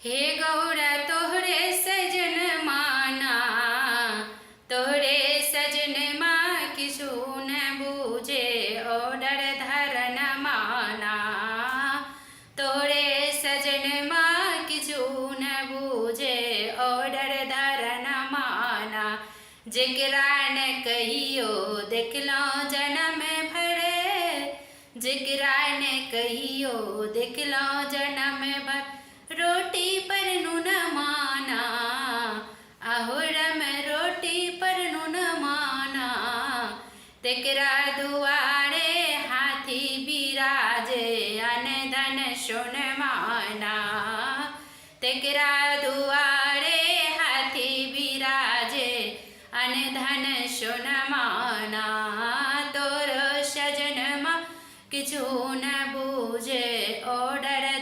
हे गौरा तोहरे सजन माना, तोहरे सजन माँ किछु न बूझे ओडर धरन माना। तोहरे सजन माँ किछु न बूझे ओडर धरन माना। जेकरा न कहियो देखलहुँ जनम भर, जेकरा न कहियो देखलहुँ जनम भर, रोटी पर नून माना, आहो रम रोटी पर नून माना। तेकरा दुआरे हाथी बिराजे अन धन सोन माना, तेकरा दुआ